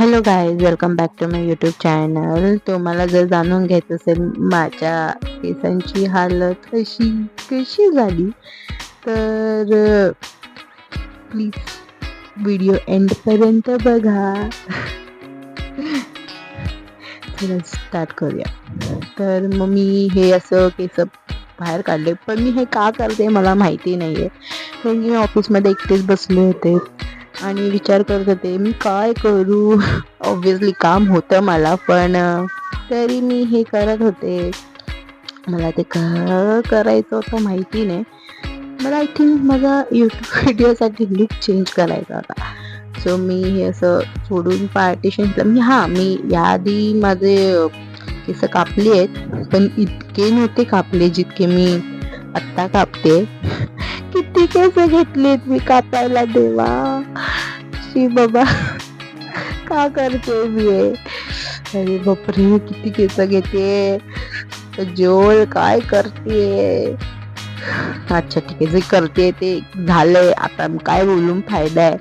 Hello guys, welcome back to my YouTube channel. तुम्हाला जर जाणून घ्यायचं असेल माझ्या केसांची हालत कशी झाली तर प्लीज व्हिडिओ एंडपर्यंत बघा. चला स्टार्ट करूया. तर मग मी हे असं केस बाहेर काढले, पण मी हे का करते मला माहिती नाही आहे. कारण मी ऑफिसमध्ये एकटेच बसले होते आणि विचार करत होते मी काय करू. ऑब्विसली काम होतं मला, पण तरी मी हे करत होते. मला ते का करायचं होतं माहिती नाही. मला आय थिंक माझा यूट्यूब व्हिडिओसाठी लुक चेंज करायचा होता. सो मी हे असं सोडून पार्टिशन मी याआधी माझे केस कापली आहेत, पण इतके नव्हते कापले जितके मी आत्ता कापते. किती केस घेतलेत मी कापायला देवा. शी बाबा, का करते मी हे? अरे बापरे, किती केस घेते जोल, काय करते? अच्छा ठीक आहे, जे करते ते झालंय, आता काय बोलून फायदा आहे.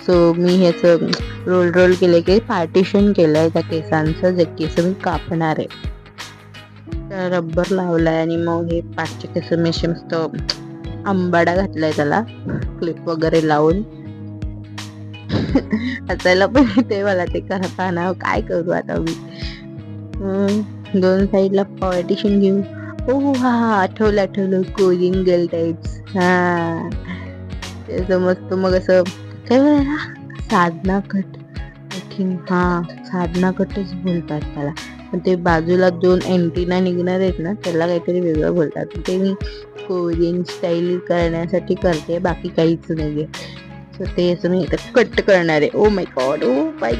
सो मी ह्याच रोल केले की पार्टिशन केलंय त्या केसांचं, जे केस मी कापणार आहे. तर रब्बर लावलाय आणि मग हे पाचचे केस मी मस्त आंबाडा घातलाय त्याला क्लिप वगैरे लावून. हसायला पण येते मला ते करताना. काय करू आता मी. दोन साईडला पार्टिशन घेऊ. हो हा आठवलं कोरियन गर्ल टाइप्स. हा त्याचं मस्त. मग असं काय साधना कट, आय थिंक साधना कटच बोलतात त्याला. पण ते बाजूला दोन अँटिना निघणार आहेत ना, त्याला काहीतरी वेगळं बोलतात. ते मी कोरियन स्टाईल करण्यासाठी करते, बाकी काहीच नाहीये. सो ते असं मी कट करणार आहे. Oh my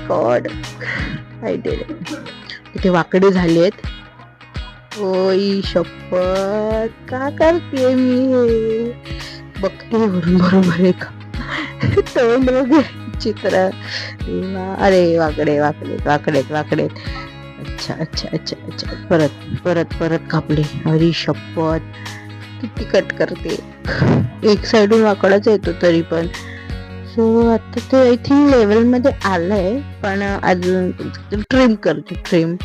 God I did it. इथे वाकडे झालेत. ओई शपथ, का करते मी हे? बघते वरून बरोबर आहे का. तोंड वगैरे चित्र. अरे वाकडे. अच्छा. परत कापले. अरे शपथ, किती कट करते. एक साइडून वाकडाच येतो तरी पण. सो आता ते आय थिंक लेवल मध्ये आलंय, पण अजून ट्रिम करते. ट्रिम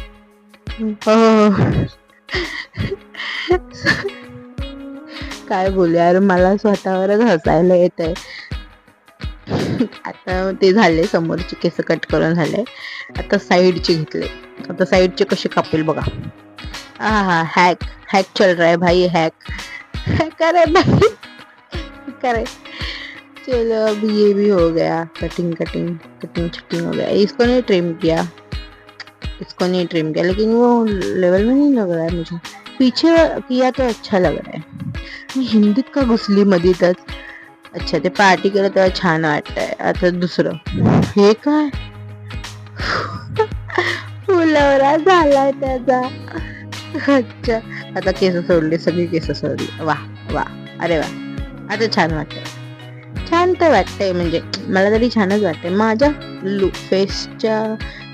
काय बोलू यार, मला स्वतःवरच हसायला येत आहे. आता ते झाले, समोरचे केस कट करून झाले. आता साईडचे घेतले. आता साईडचे कसे कापेल बघा. हॅक चल रहा है भाई, हॅक करे भाई, करे. चलो अब ये भी हो गया. कटिंग हो गया. इसको नहीं ट्रिम किया, लेकिन वो लेवल में नहीं लग रहा है मुझे. पीछे किया तो अच्छा लग रहा है. मी हिंदीत का घुसली मधीतच. अच्छा, ते पार्टी केलं तेव्हा छान वाटतंय. आता दुसरं हे काय फुलवरा झालाय त्याचा. अच्छा, आता केस सोडले, सगळी केस सोडली. वा अरे वा, आता छान वाटतंय. म्हणजे मला तरी छानच वाटतंय. माझ्या फेसच्या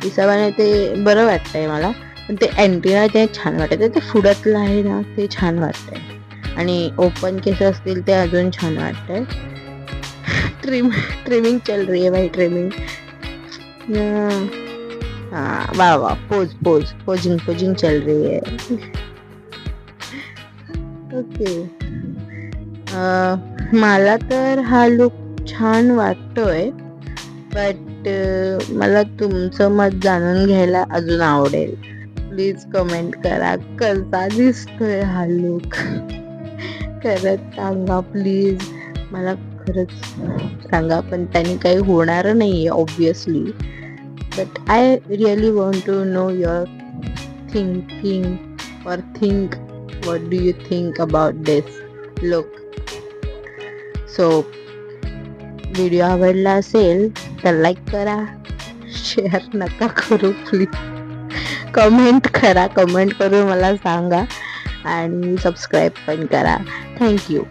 हिशोबाने ते बरं वाटतंय मला. पण ते अँटिना ते छान वाटतंय. ते फुडतलं आहे ना, ते छान वाटतंय. आणि ओपन केस असतील ते अजून छान वाटतंय. ट्रिमिंग चल रही है भाई, ट्रिमिंग. वाह पोजिंग चल रही है. ओके. मला तर हा लुक छान वाटतोय, बट मला तुमचं मत जाणून घ्यायला अजून आवडेल. प्लीज कमेंट करा कसा दिसतोय हा लुक. खरंच सांगा प्लीज, मला खरंच सांगा. पण त्याने काही होणार नाहीये obviously, but I really want to know your thinking or think what do you think about this look. So video आवडला असेल तर लाईक करा, शेअर नका करू प्लीज. कमेंट करून मला सांगा आणि सबस्क्राईब पण करा. थँक्यू.